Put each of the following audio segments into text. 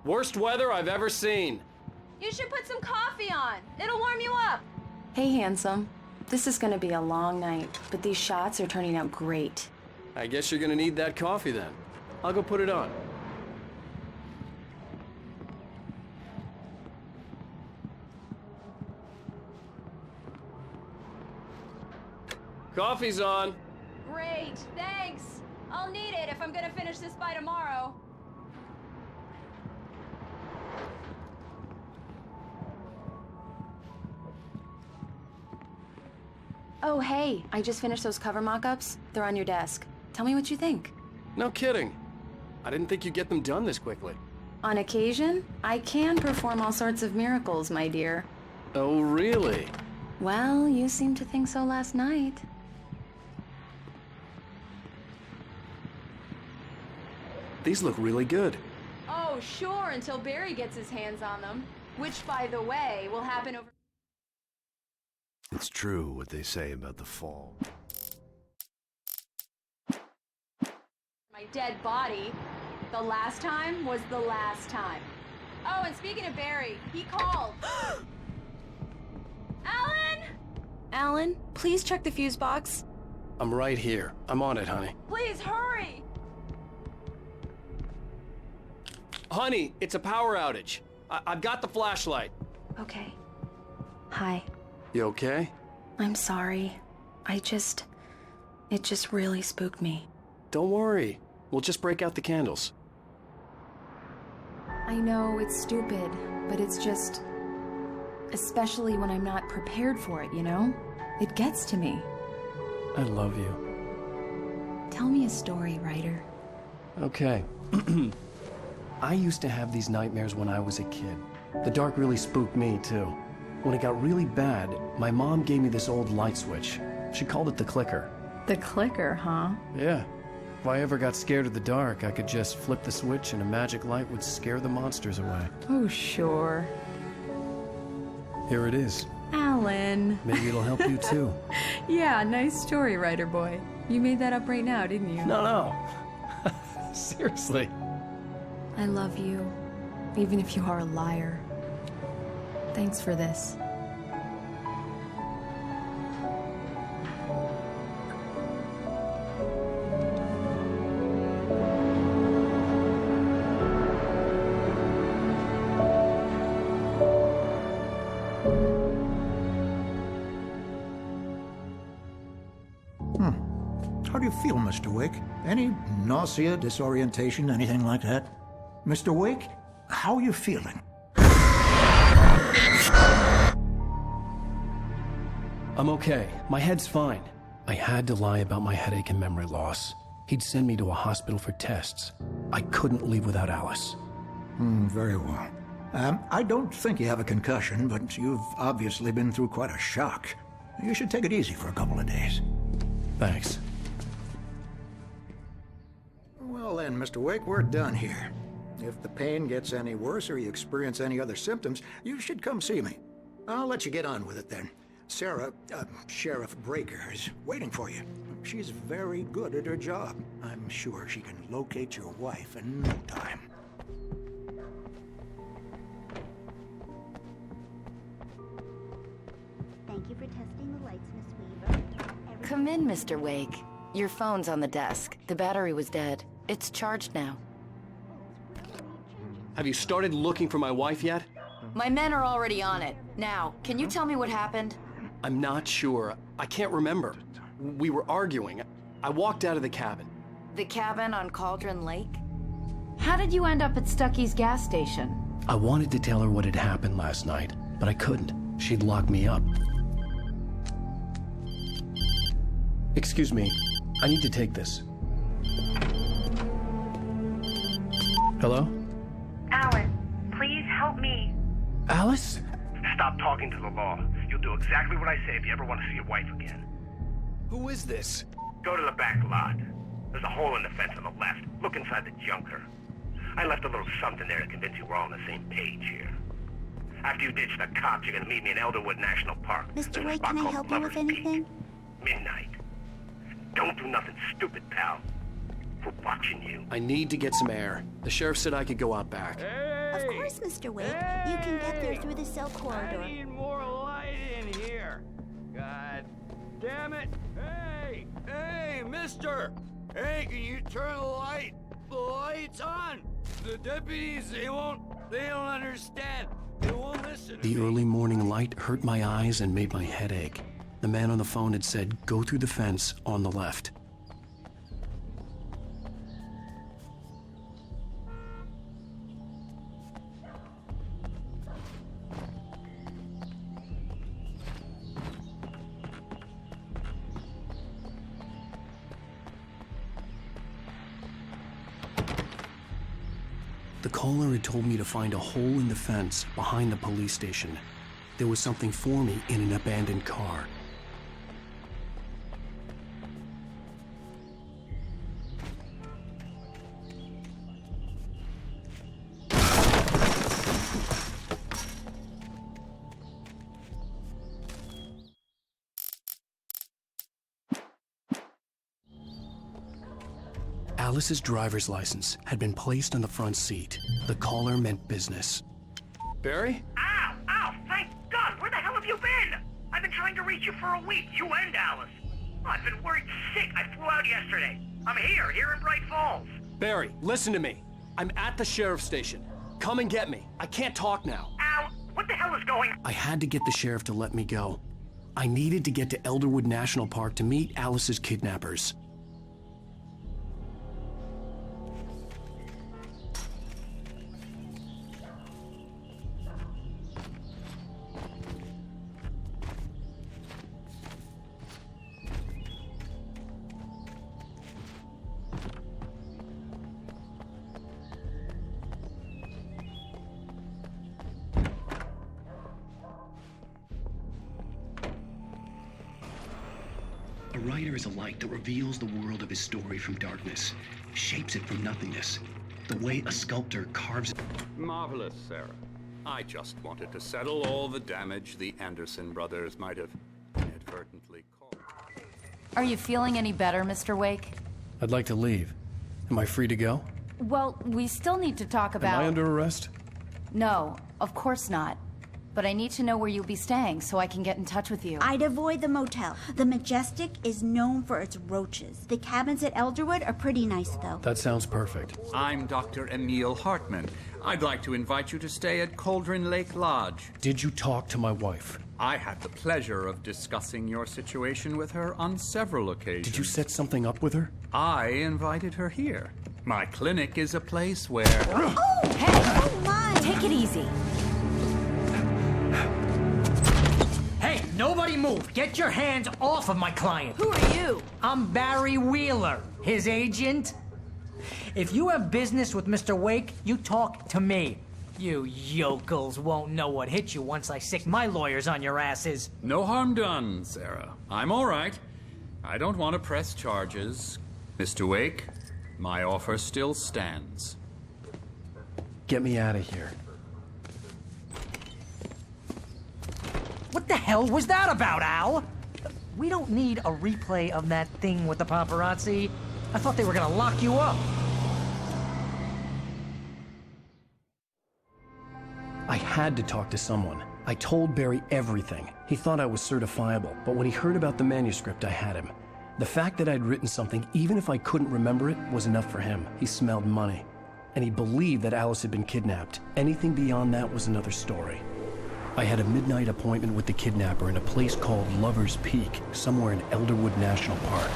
Worst weather I've ever seen. You should put some coffee on. It'll warm you up. Hey, handsome. This is gonna be a long night, but these shots are turning out great. I guess you're gonna need that coffee then. I'll go put it on. Coffee's on. Great, thanks. I'll need it if I'm gonna finish this by tomorrow. Oh, hey, I just finished those cover mock-ups. They're on your desk. Tell me what you think. No kidding. I didn't think you'd get them done this quickly. On occasion, I can perform all sorts of miracles, my dear. Oh, really? Well, you seemed to think so last night. These look really good. Oh, sure, until Barry gets his hands on them. Which, by the way, will happen over... It's true what they say about the fall. my dead body. The last time was the last time. Oh, and speaking of Barry, he called. Alan! Alan, please check the fuse box. I'm right here. I'm on it, honey. Please hurry! Honey, it's a power outage. I've got the flashlight. Okay. Hi. You okay? I'm sorry. It just really spooked me. Don't worry. We'll just break out the candles. I know it's stupid, but it's just... especially when I'm not prepared for it, you know? It gets to me. I love you. Tell me a story, writer. Okay. I used to have these nightmares when I was a kid. The dark really spooked me, too. When it got really bad, my mom gave me this old light switch. She called it the clicker. The clicker, huh? Yeah. If I ever got scared of the dark, I could just flip the switch and a magic light would scare the monsters away. Oh, sure. Here it is. Alan. Maybe it'll help you, too. Yeah, nice story, writer boy. You made that up right now, didn't you? No. Seriously. I love you, even if you are a liar. Thanks for this. How do you feel, Mr. Wake? Any nausea, disorientation, anything like that? Mr. Wake, how are you feeling? I'm okay. My head's fine. I had to lie about my headache and memory loss. He'd send me to a hospital for tests. I couldn't leave without Alice. Very well. I don't think you have a concussion, but you've obviously been through quite a shock. You should take it easy for a couple of days. Thanks. Well then, Mr. Wake, we're done here. If the pain gets any worse or you experience any other symptoms, you should come see me. I'll let you get on with it then. Sarah, Sheriff Breaker, is waiting for you. She's very good at her job. I'm sure she can locate your wife in no time. Thank you for testing the lights, Miss Weaver. Come in, Mr. Wake. Your phone's on the desk. The battery was dead. It's charged now. Have you started looking for my wife yet? My men are already on it. Now, can you tell me what happened? I'm not sure. I can't remember. We were arguing. I walked out of the cabin. The cabin on Cauldron Lake? How did you end up at Stucky's gas station? I wanted to tell her what had happened last night, but I couldn't. She'd lock me up. Excuse me. I need to take this. Hello? Alan, please help me. Alice? Stop talking to the law. You'll do exactly what I say if you ever want to see your wife again. Who is this? Go to the back lot. There's a hole in the fence on the left. Look inside the junker. I left a little something there to convince you we're all on the same page here. After you ditch the cops, you're gonna meet me in Elderwood National Park. Mr. Wake, can I help you with anything? Midnight. Don't do nothing stupid, pal. We're watching you. I need to get some air. The sheriff said I could go out back. Of Of course, Mr. Wake. You can get there through the cell corridor. I need more light in here. God damn it. Hey! Hey, mister! Hey, can you turn the light? The light's on! The deputies, they don't understand. They won't listen to The me. early morning light hurt my eyes and made my head ache. The man on the phone had said, go through the fence on the left. The caller had told me to find a hole in the fence behind the police station. There was something for me in an abandoned car. Alice's driver's license had been placed on the front seat. The caller meant business. Barry? Ow! Ow! Thank God! Where the hell have you been? I've been trying to reach you for a week, you and Alice. Oh, I've been worried sick. I flew out yesterday. I'm here in Bright Falls. Barry, listen to me. I'm at the sheriff's station. Come and get me. I can't talk now. Ow! What the hell is going on? I had to get the sheriff to let me go. I needed to get to Elderwood National Park to meet Alice's kidnappers. A writer is a light that reveals the world of his story from darkness, shapes it from nothingness, the way a sculptor carves it. Marvelous, Sarah. I just wanted to settle all the damage the Anderson brothers might have inadvertently caused. Are you feeling any better, Mr. Wake? I'd like to leave. Am I free to go? Well, we still need to talk about... Am I under arrest? No, of course not. But I need to know where you'll be staying so I can get in touch with you. I'd avoid the motel. The Majestic is known for its roaches. The cabins at Elderwood are pretty nice, though. That sounds perfect. I'm Dr. Emil Hartman. I'd like to invite you to stay at Cauldron Lake Lodge. Did you talk to my wife? I had the pleasure of discussing your situation with her on several occasions. Did you set something up with her? I invited her here. My clinic is a place where... Oh! Hey! Oh, my! Take it easy. Hey, nobody move! Get your hands off of my client! Who are you? I'm Barry Wheeler, his agent. If you have business with Mr. Wake, you talk to me. You yokels won't know what hit you once I sick my lawyers on your asses. No harm done, Sarah. I'm all right. I don't want to press charges. Mr. Wake, my offer still stands. Get me out of here. What the hell was that about, Al? We don't need a replay of that thing with the paparazzi. I thought they were gonna lock you up. I had to talk to someone. I told Barry everything. He thought I was certifiable, but when he heard about the manuscript, I had him. The fact that I'd written something, even if I couldn't remember it, was enough for him. He smelled money. And he believed that Alice had been kidnapped. Anything beyond that was another story. I had a midnight appointment with the kidnapper in a place called Lover's Peak, somewhere in Elderwood National Park.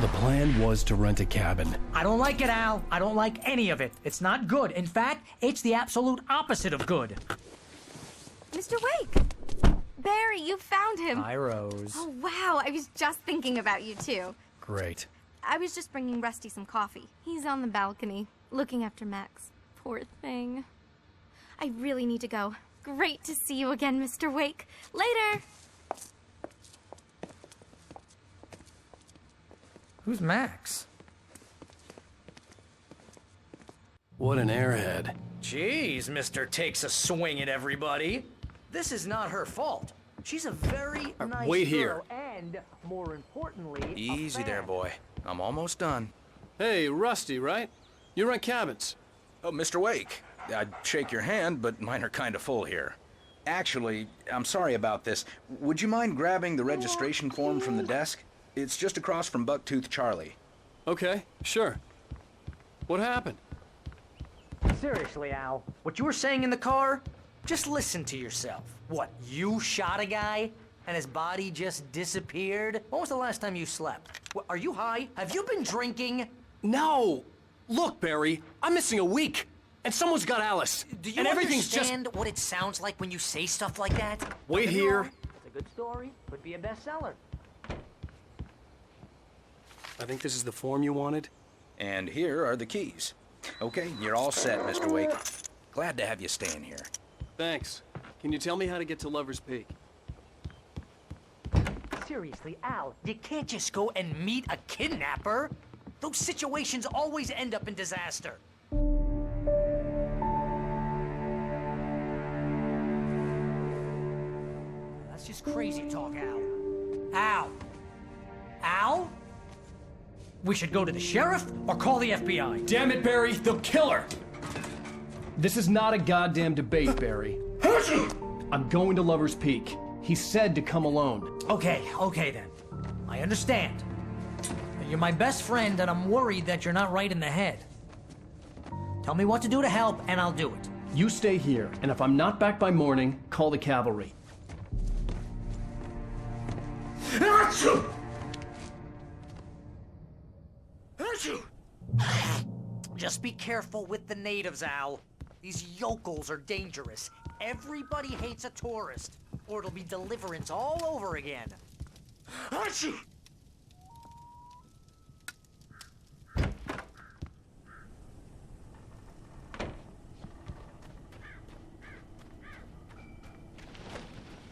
The plan was to rent a cabin. I don't like it, Al. I don't like any of it. It's not good. In fact, it's the absolute opposite of good. Mr. Wake! Barry, you found him. Hi, Rose. Oh, wow. I was just thinking about you, too. Great. I was just bringing Rusty some coffee. He's on the balcony, looking after Max. Poor thing. I really need to go. Great to see you again, Mr. Wake. Later! Who's Max? What an airhead. Jeez, Mr. Takes a swing at everybody. This is not her fault. She's a very nice wait girl, here. and more importantly, Easy there, boy. I'm almost done. Hey, Rusty, right? You rent cabins. Oh, Mr. Wake. I'd shake your hand, but mine are kind of full here. Actually, I'm sorry about this. Would you mind grabbing the registration form from the desk? It's just across from Bucktooth Charlie. Okay, sure. What happened? Seriously, Al, what you were saying in the car? Just listen to yourself. What, you shot a guy and his body just disappeared? When was the last time you slept? What, are you high? Have you been drinking? No! Look, Barry, I'm missing a week, and someone's got Alice. Do you and everything's understand what it sounds like when you say stuff like that? Wait here. It's a good story. Could be a bestseller. I think this is the form you wanted. And here are the keys. Okay, you're all set, Mr. Wake. Glad to have you staying here. Thanks. Can you tell me how to get to Lover's Peak? Seriously, Al, you can't just go and meet a kidnapper. Those situations always end up in disaster. That's just crazy talk, Al. Al? Al? We should go to the sheriff or call the FBI. Damn it, Barry, they'll kill her! This is not a goddamn debate, Barry. I'm going to Lover's Peak. He said to come alone. Okay then. I understand. You're my best friend, and I'm worried that you're not right in the head. Tell me what to do to help, and I'll do it. You stay here, and if I'm not back by morning, call the cavalry. Just be careful with the natives, Al. These yokels are dangerous. Everybody hates a tourist, or it'll be deliverance all over again.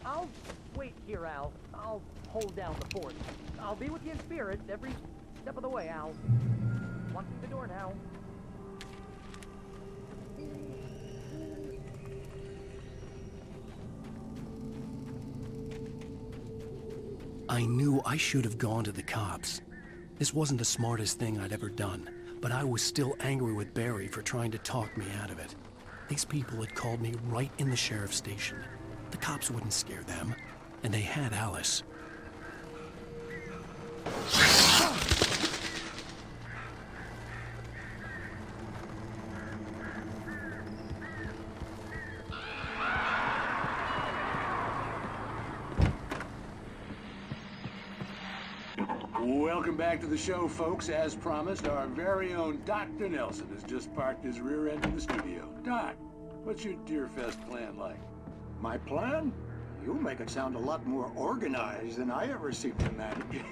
I'll wait here, Al. I'll hold down the fort. I'll be with you in spirit every step of the way, Al. Walk through the door now. I knew I should have gone to the cops. This wasn't the smartest thing I'd ever done, but I was still angry with Barry for trying to talk me out of it. These people had called me right in the sheriff's station. The cops wouldn't scare them, and they had Alice. Welcome back to the show, folks. As promised, our very own Dr. Nelson has just parked his rear end in the studio. Doc, what's your Deerfest plan like? My plan? You make it sound a lot more organized than I ever seem to manage.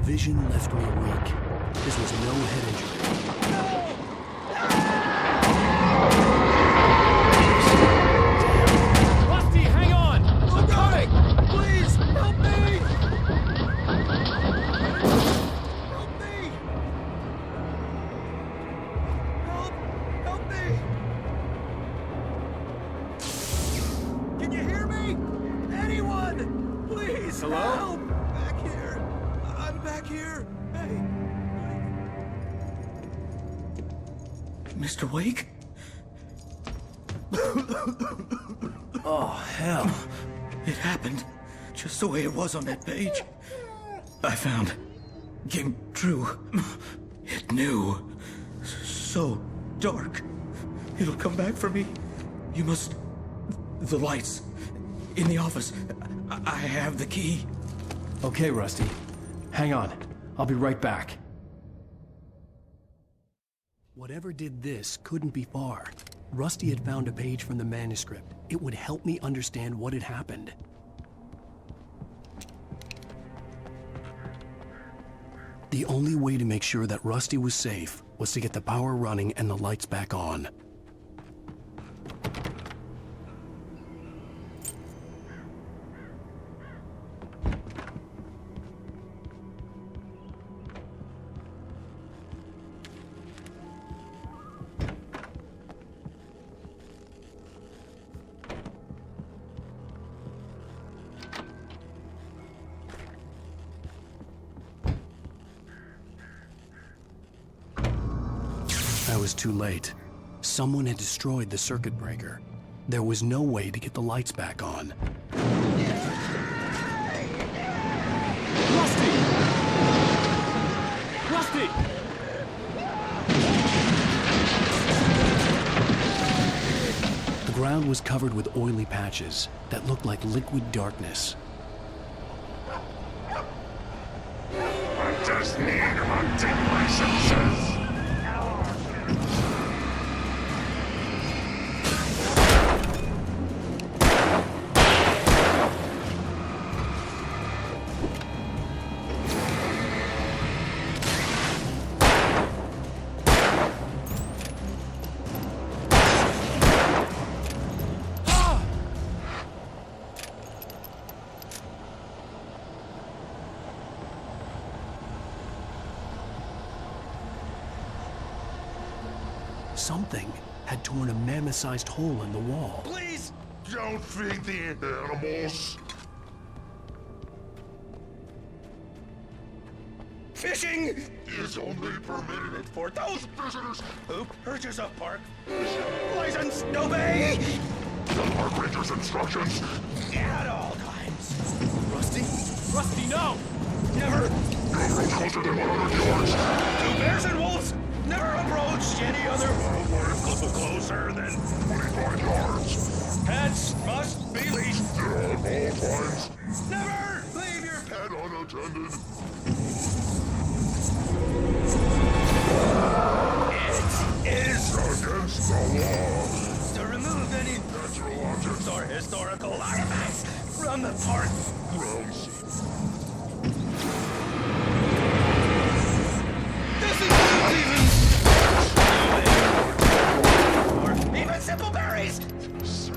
Vision left me weak. This was no head injury. Rusty, hang on! I'm coming! Please, help me! Help me! Help me! Can you hear me? Anyone! Please, hello? help! Back here. back here? Hey! Mr. Wake? Oh, hell. It happened just the way it was on that page. I found. Came true. It knew. So dark. It'll come back for me. You must... The lights. In the office. I have the key. Okay, Rusty. Hang on. I'll be right back. Whatever did this couldn't be far. Rusty had found a page from the manuscript. It would help me understand what had happened. The only way to make sure that Rusty was safe was to get the power running and the lights back on. I was too late. Someone had destroyed the circuit breaker. There was no way to get the lights back on. Rusty! Rusty! The ground was covered with oily patches that looked like liquid darkness. I just need to untape my senses. Something had torn a mammoth-sized hole in the wall. Please don't feed the animals. Fishing is only permitted for those visitors who purchase a park license. Obey the park ranger's instructions at all times. Rusty? Rusty, no! Never don't approach closer than 100 yards. To bears and wolves. Never approach any other wildlife closer than 25 yards. Pets must be leashed at all times. Never leave your pet unattended. It is against the law to remove any natural objects or historical artifacts from the park grounds. This includes even simple berries. Sir.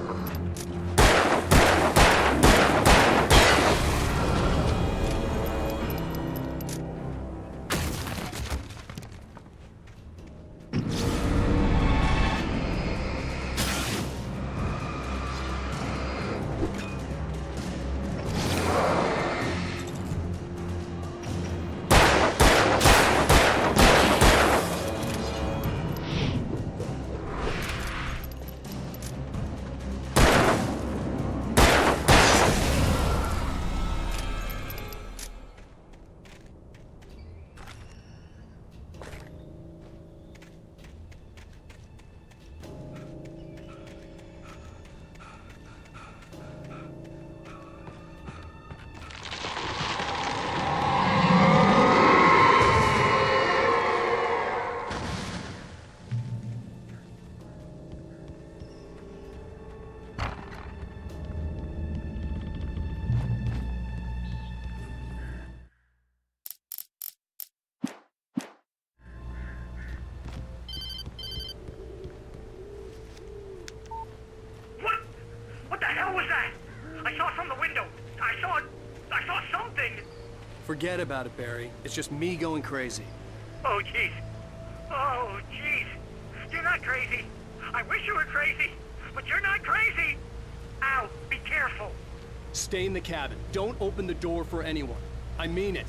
Forget about it, Barry. It's just me going crazy. Oh, jeez. Oh, jeez. You're not crazy. I wish you were crazy, but you're not crazy. Ow, be careful. Stay in the cabin. Don't open the door for anyone. I mean it.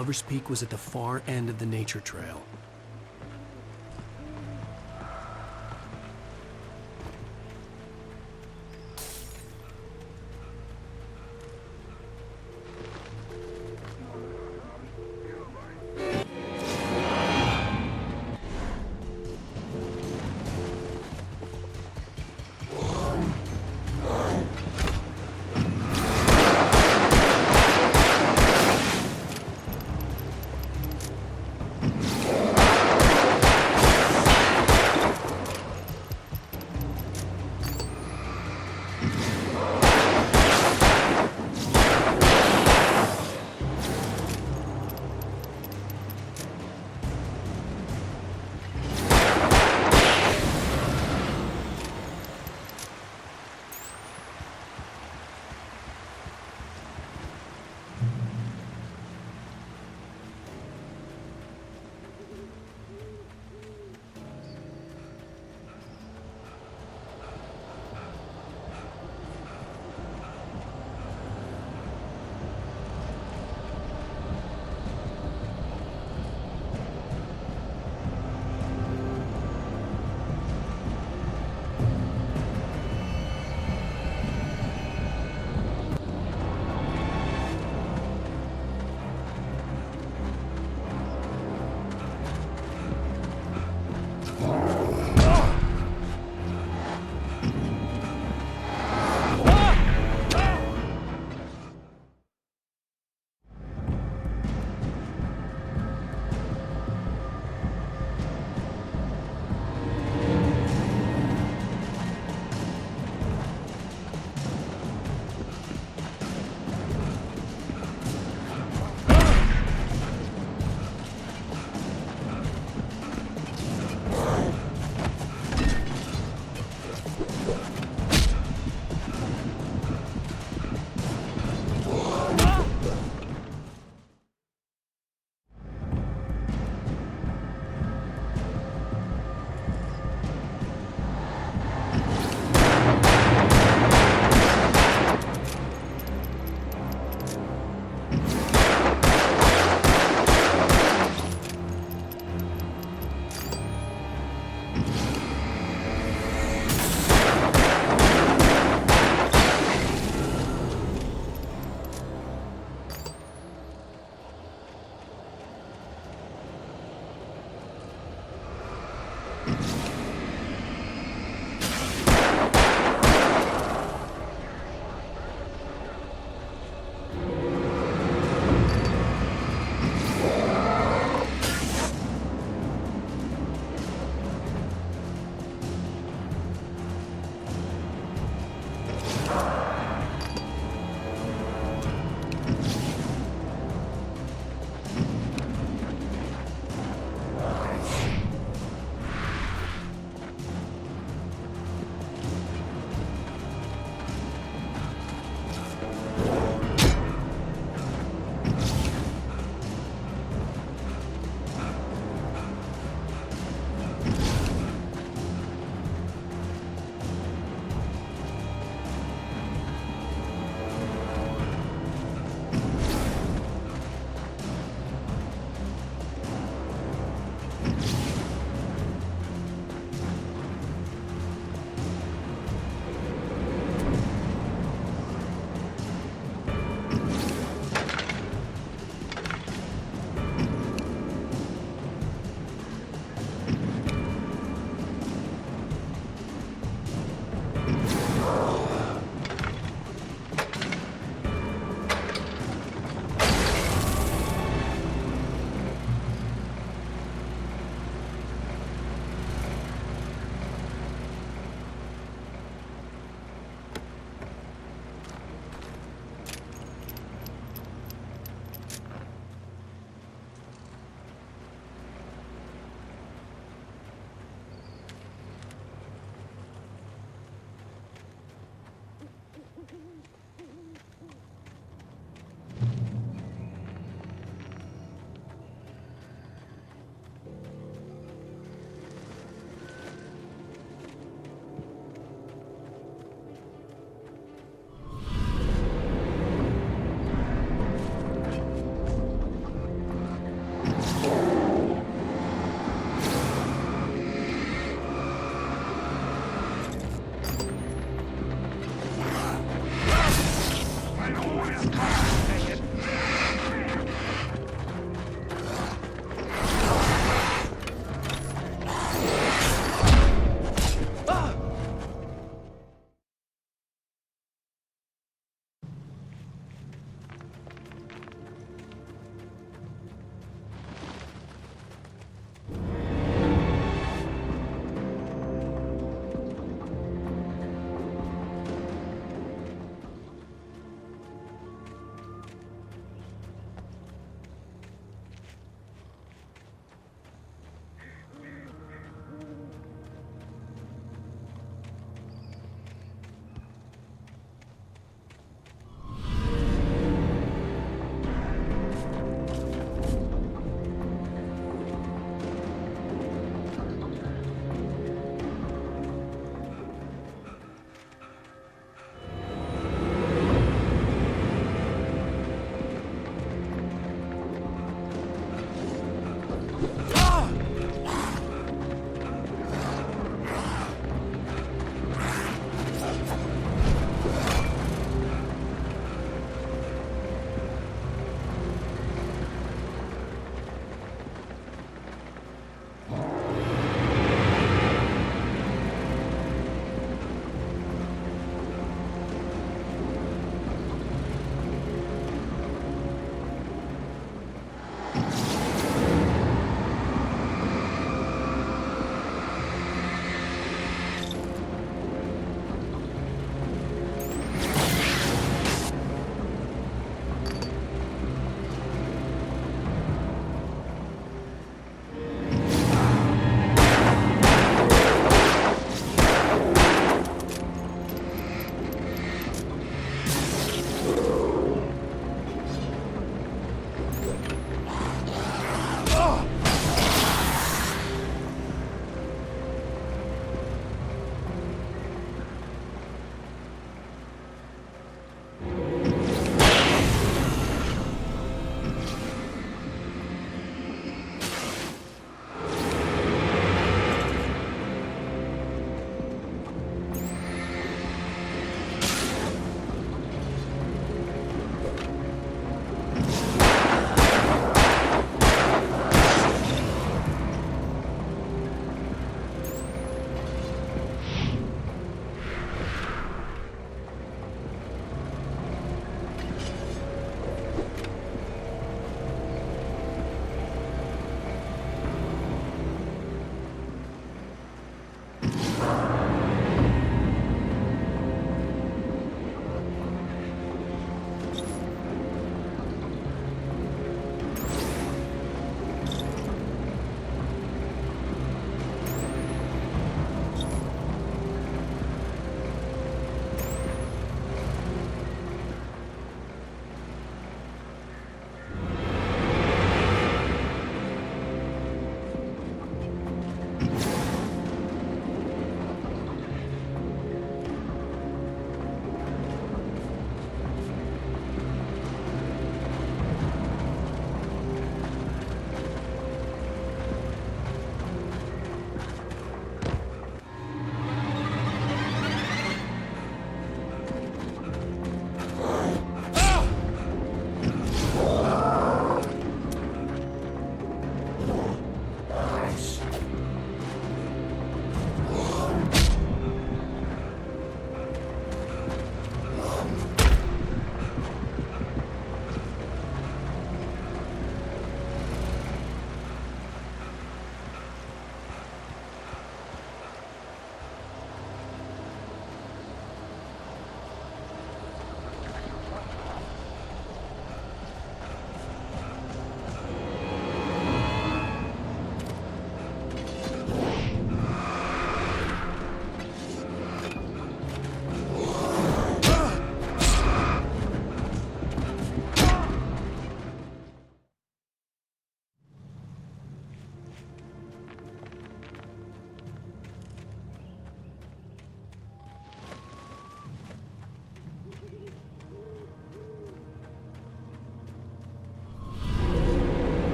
Lover's Peak was at the far end of the nature trail.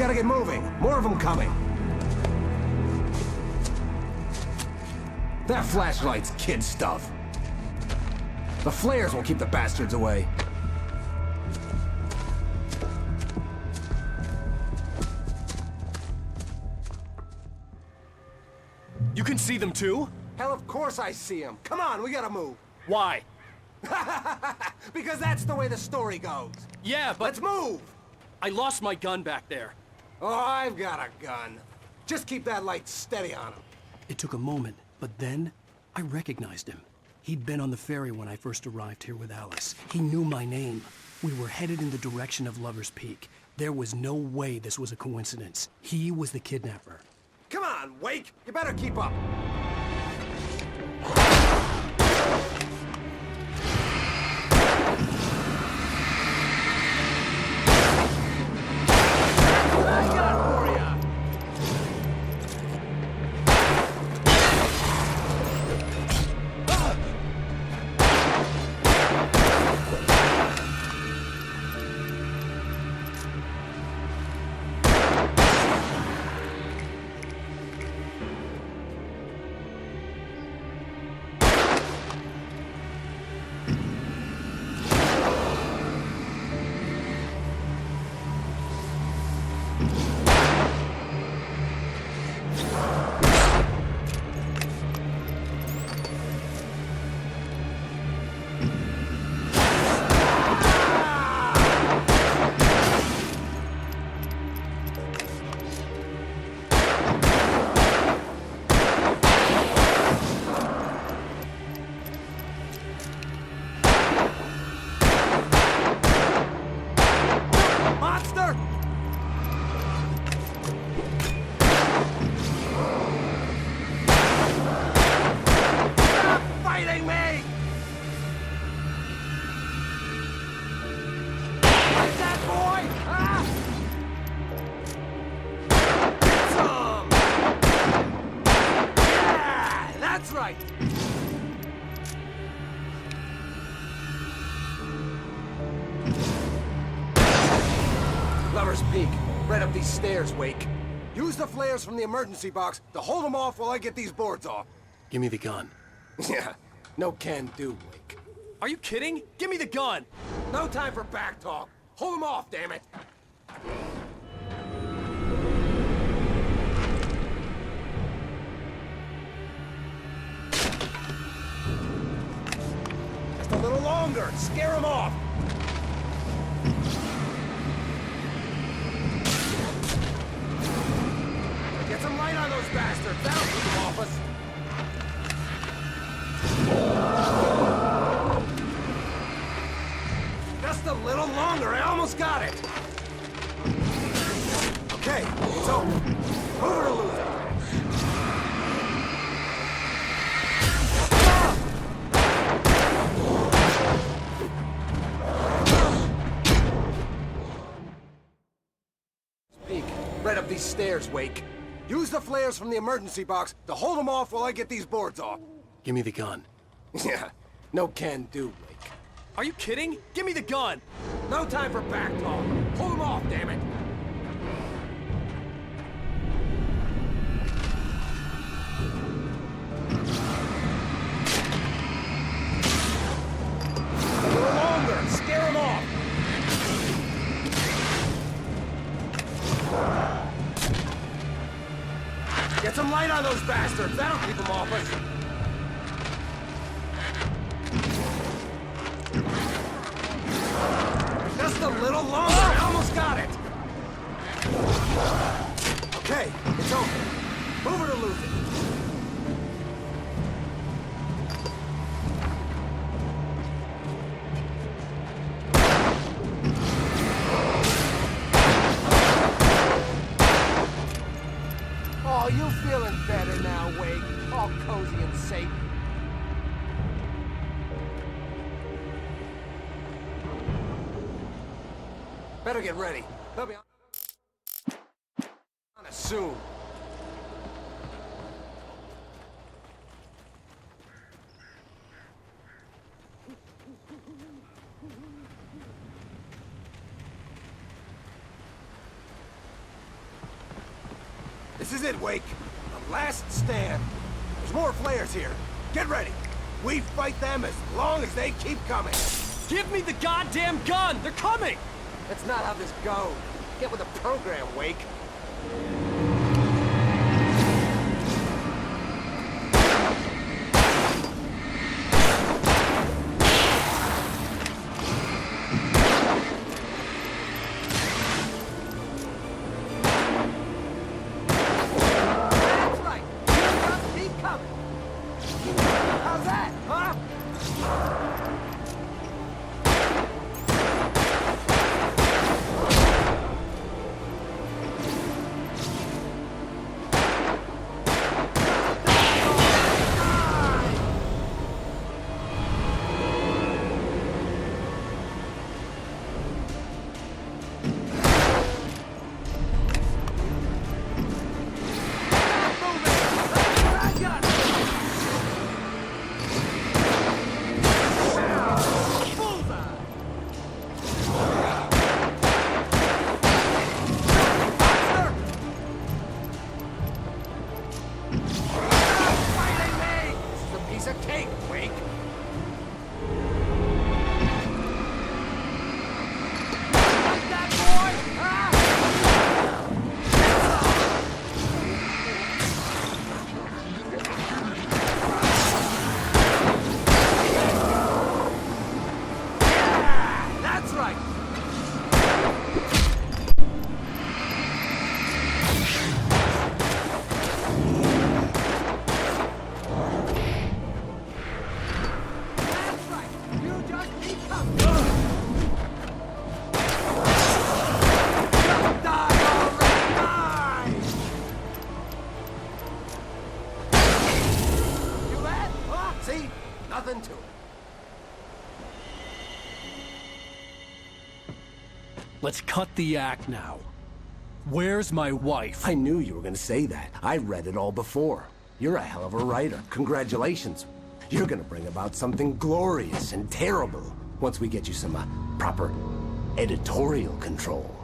gotta get moving. More of them coming. That flashlight's kid stuff. The flares will keep the bastards away. You can see them too? Hell, of course I see them. Come on, we gotta move. Why? Because that's the way the story goes. Yeah, but... Let's move! I lost my gun back there. Oh, I've got a gun. Just keep that light steady on him. It took a moment, but then I recognized him. He'd been on the ferry when I first arrived here with Alice. He knew my name. We were headed in the direction of Lover's Peak. There was no way this was a coincidence. He was the kidnapper. Come on, Wake! You better keep up. Lover's Peak. Right up these stairs, Wake. Use the flares from the emergency box to hold them off while I get these boards off. Give me the gun. Yeah, no can do, Wake. Are you kidding? Give me the gun! No time for back talk. Hold them off, damn it. Just a little longer. Scare them off. Get some light on those bastards. That'll keep them off us. Just a little longer. I almost got it. Okay, it's open. Move it or lose it. Speak. Right up these stairs, Wake. Use the flares from the emergency box to hold them off while I get these boards off. Give me the gun. Yeah, no can do, Wake. Are you kidding? Give me the gun! No time for back talk. Hold them off, damn it. A little longer. Scare them off. Get some light on those bastards. That'll keep them off us. Just a little longer. I almost got it. Okay, it's open. Move it or lose it. Oh, you feeling better now, Wake? All cozy and safe. Better get ready. They'll be on us soon. This is it, Wake. The last stand. There's more flares here. Get ready. We fight them as long as they keep coming. Give me the goddamn gun! They're coming! That's not how this goes. Get with the program, Wake. Let's cut the act now. Where's my wife? I knew you were gonna say that. I read it all before. You're a hell of a writer. Congratulations. You're gonna bring about something glorious and terrible once we get you some proper editorial control.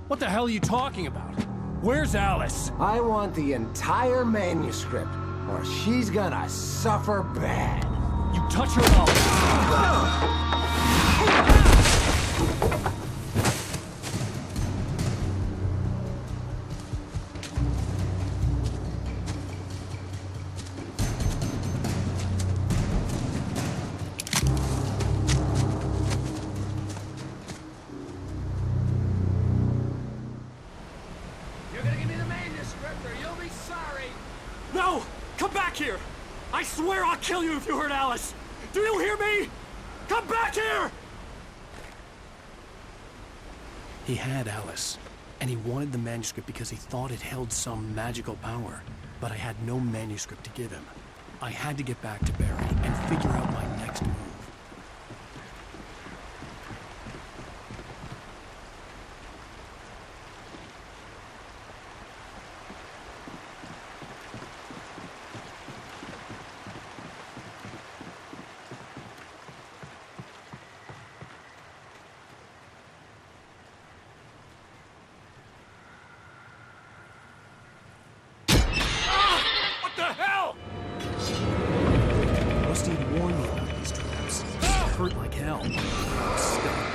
What the hell are you talking about? Where's Alice? I want the entire manuscript, or she's gonna suffer bad. You touch her up. No! Come back here! I swear I'll kill you if you hurt Alice! Do you hear me? Come back here! He had Alice, and he wanted the manuscript because he thought it held some magical power. But I had no manuscript to give him. I had to get back to Barry and figure out my next move. Rusty had warned me about these traps. It hurt like hell. I was stuck.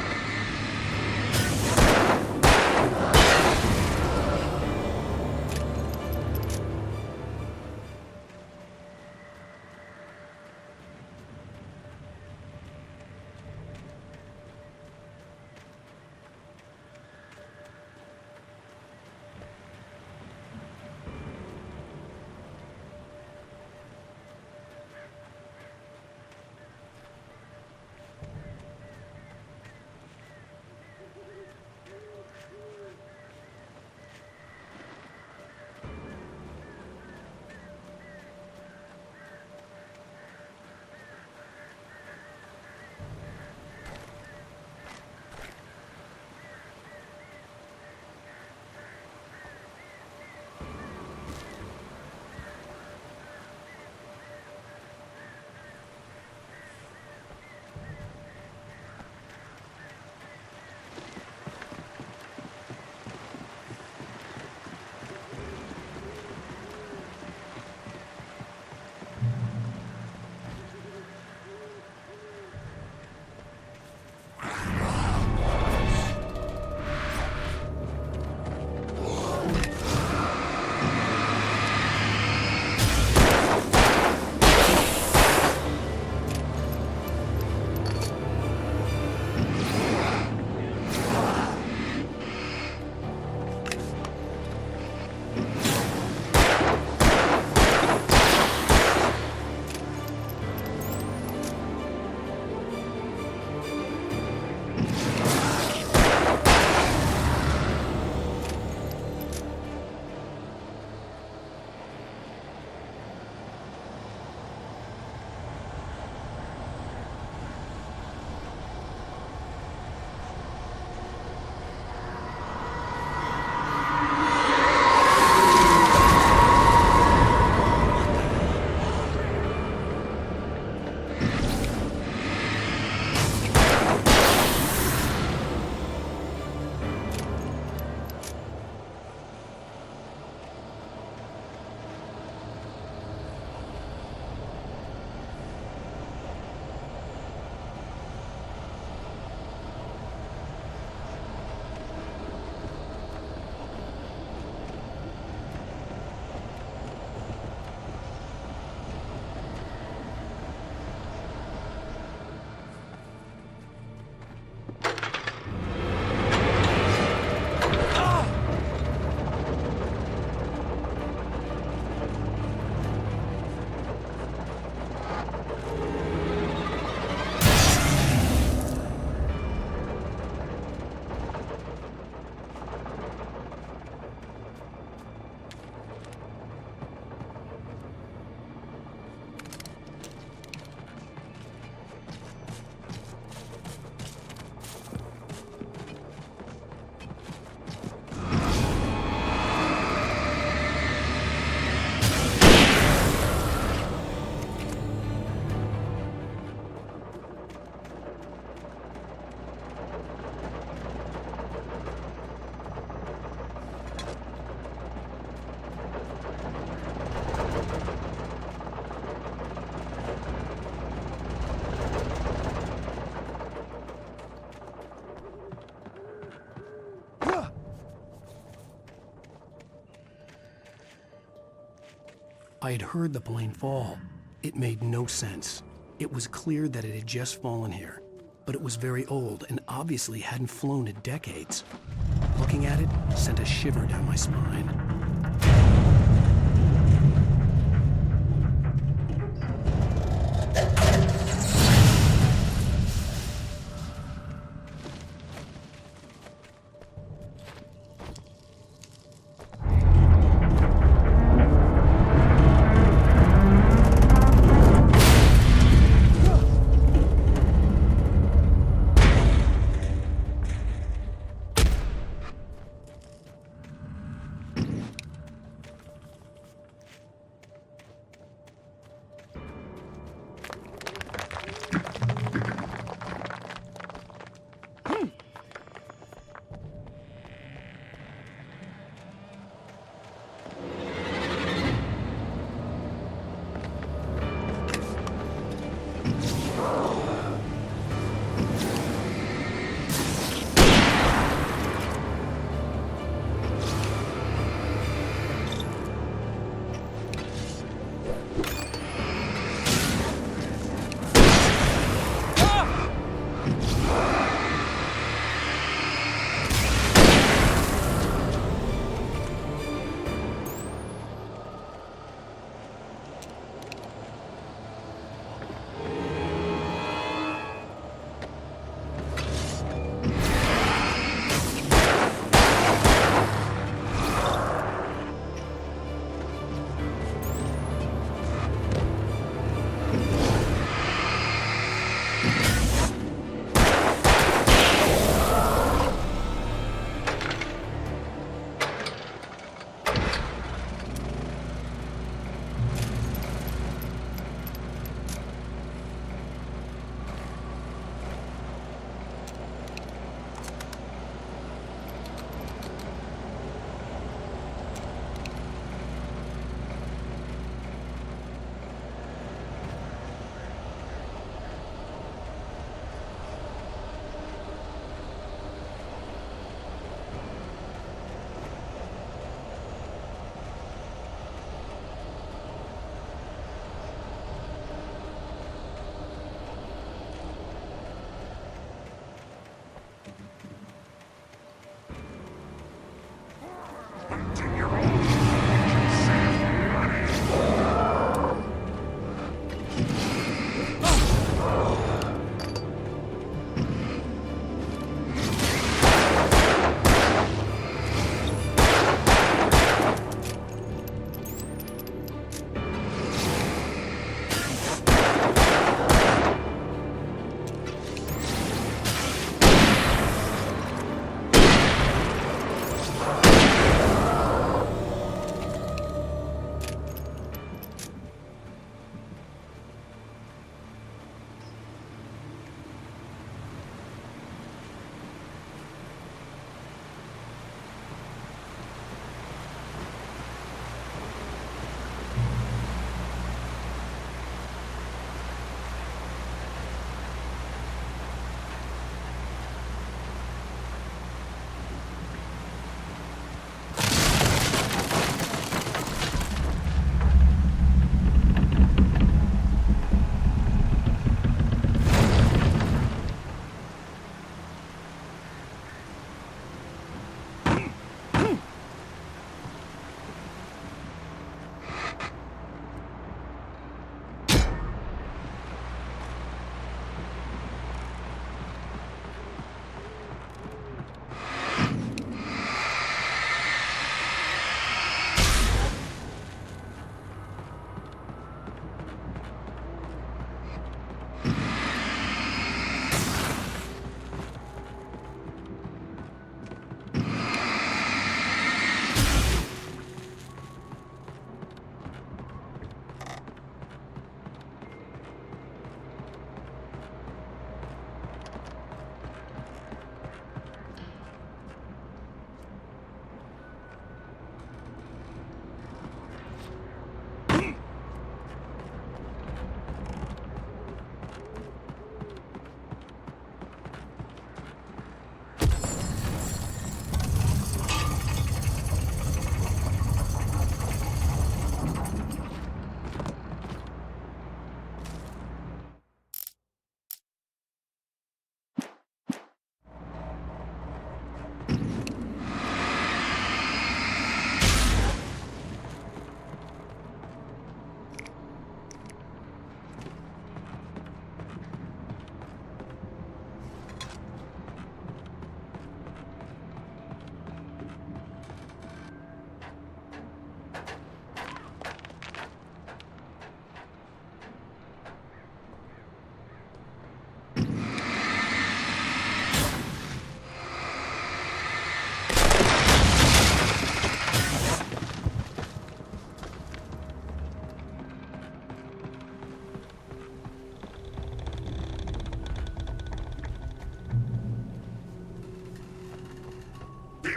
I had heard the plane fall. It made no sense. It was clear that it had just fallen here, but it was very old and obviously hadn't flown in decades. Looking at it sent a shiver down my spine.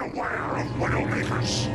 beware of Widowmakers.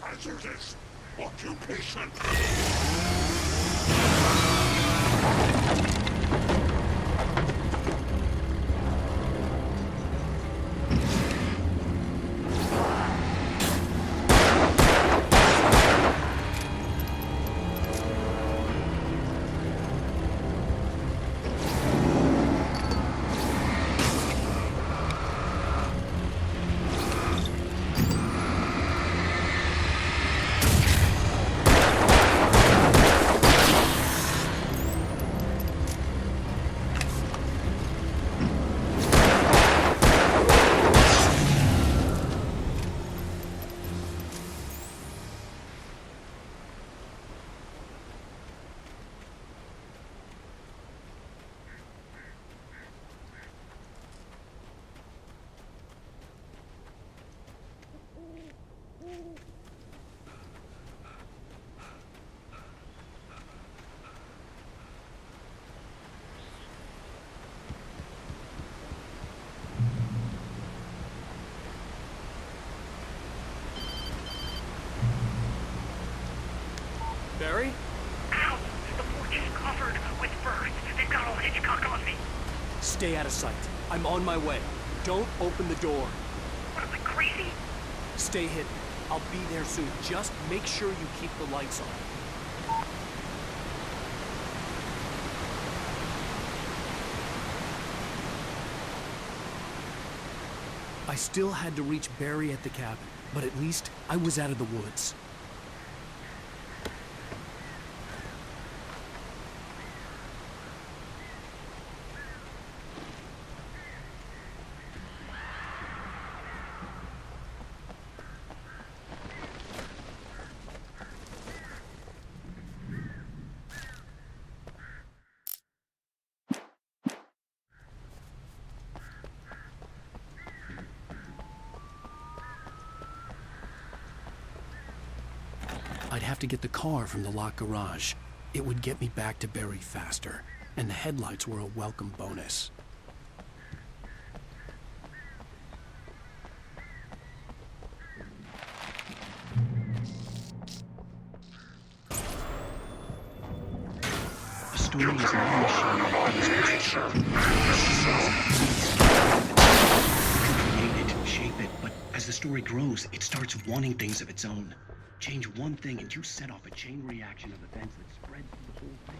Hazardous occupation. Barry? Ow! The porch is covered with birds. They've got old Hitchcock on me. Stay out of sight. I'm on my way. Don't open the door. What, am I crazy? Stay hidden. I'll be there soon. Just make sure you keep the lights on. I still had to reach Barry at the cabin, but at least I was out of the woods. I'd have to get the car from the locked garage. It would get me back to Barry faster, and the headlights were a welcome bonus. A story is not a machine that you can create it, shape it, but as the story grows, it starts wanting things of its own. Change one thing and you set off a chain reaction of events that spread through the whole thing.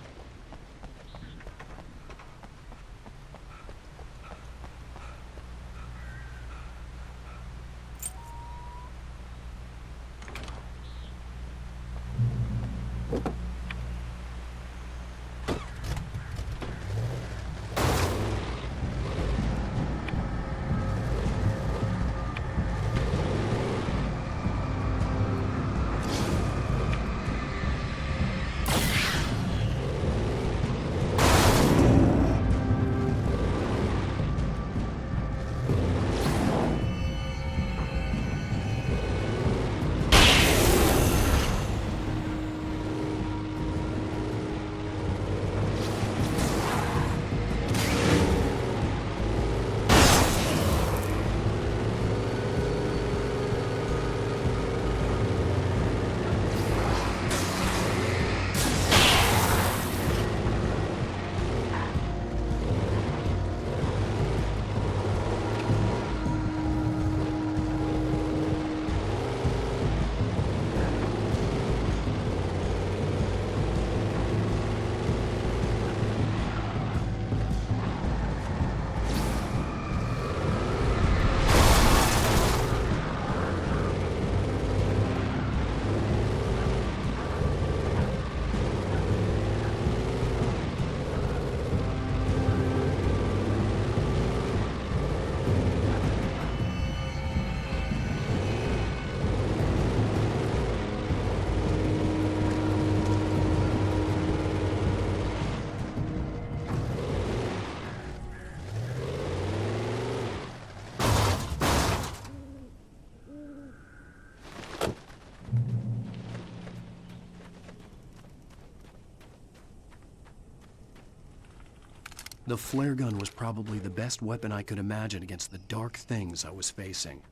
The flare gun was probably the best weapon I could imagine against the dark things I was facing.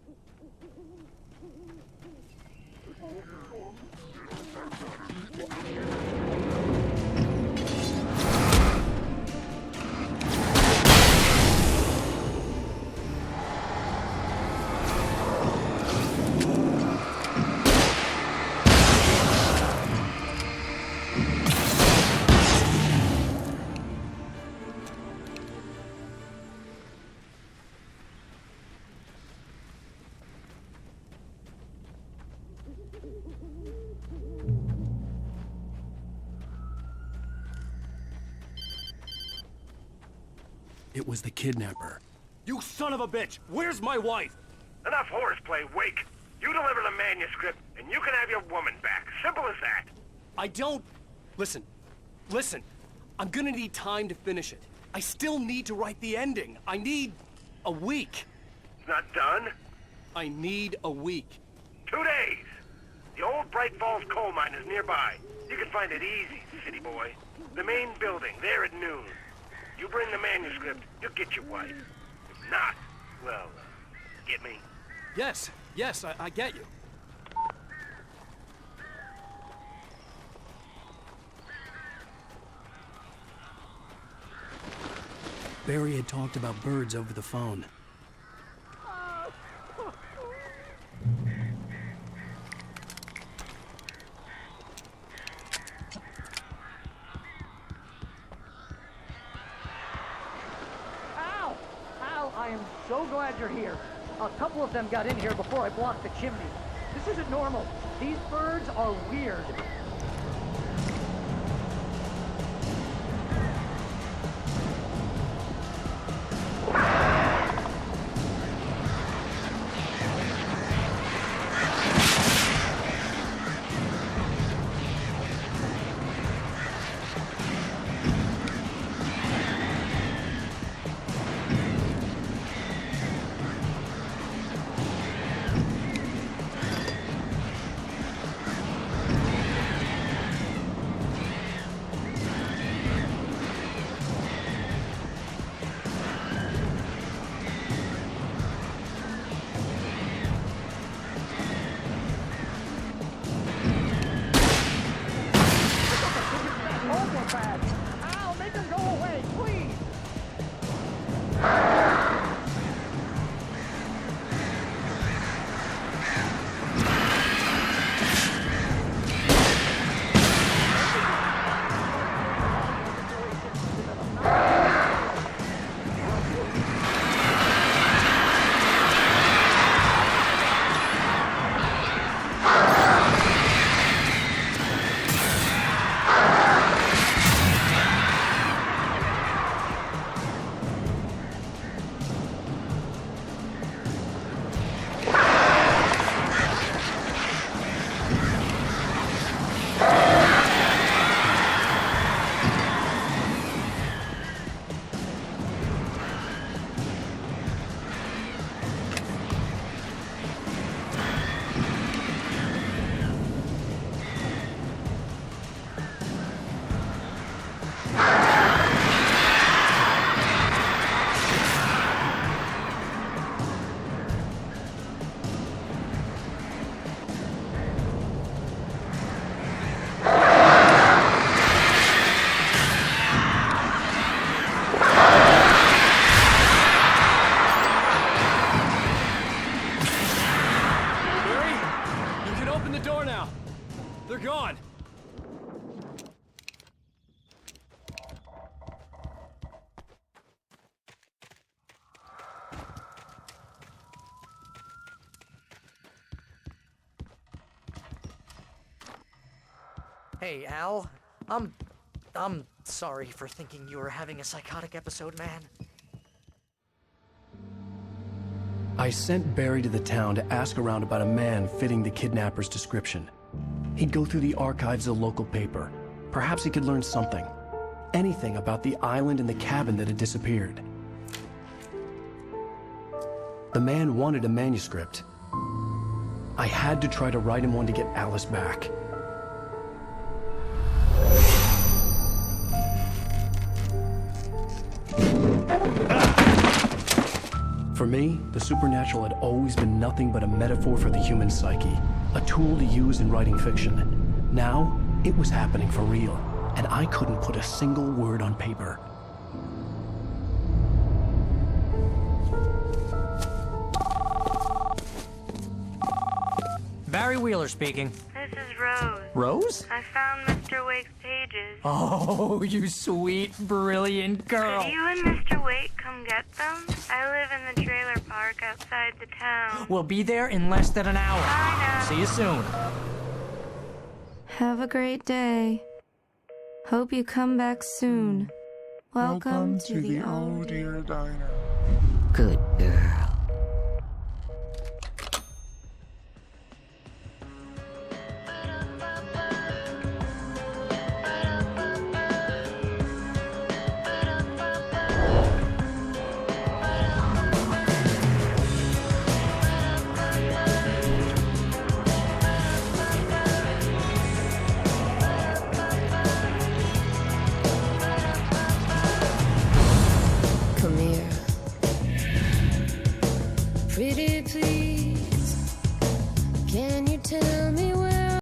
It was the kidnapper. You son of a bitch! Where's my wife? Enough horseplay, Wake. You deliver the manuscript, and you can have your woman back. Simple as that. I don't... Listen. I'm gonna need time to finish it. I still need to write the ending. I need a week. It's not done? I need a week. 2 days. The old Bright Falls coal mine is nearby. You can find it easy, city boy. The main building, there at noon. You bring the manuscript, you'll get your wife. If not, well, get me? Yes, I get you. Barry had talked about birds over the phone. I am so glad you're here. A couple of them got in here before I blocked the chimney. This isn't normal. These birds are weird. gone. Hey, Al. I'm sorry for thinking you were having a psychotic episode, man. I sent Barry to the town to ask around about a man fitting the kidnapper's description. He'd go through the archives of the local paper. Perhaps he could learn something. Anything about the island and the cabin that had disappeared. The man wanted a manuscript. I had to try to write him one to get Alice back. For me, the supernatural had always been nothing but a metaphor for the human psyche, a tool to use in writing fiction. Now, it was happening for real, and I couldn't put a single word on paper. Barry Wheeler speaking. This is Rose. Rose? I found Mr. Wake's pages. Oh, you sweet, brilliant girl. Could you and Mr. Wake come get them? I live in the trailer park outside the town. We'll be there in less than an hour. Bye now. See you soon. Have a great day. Hope you come back soon. Welcome to the Oh Dear Diner. Good girl. Come here, pretty please.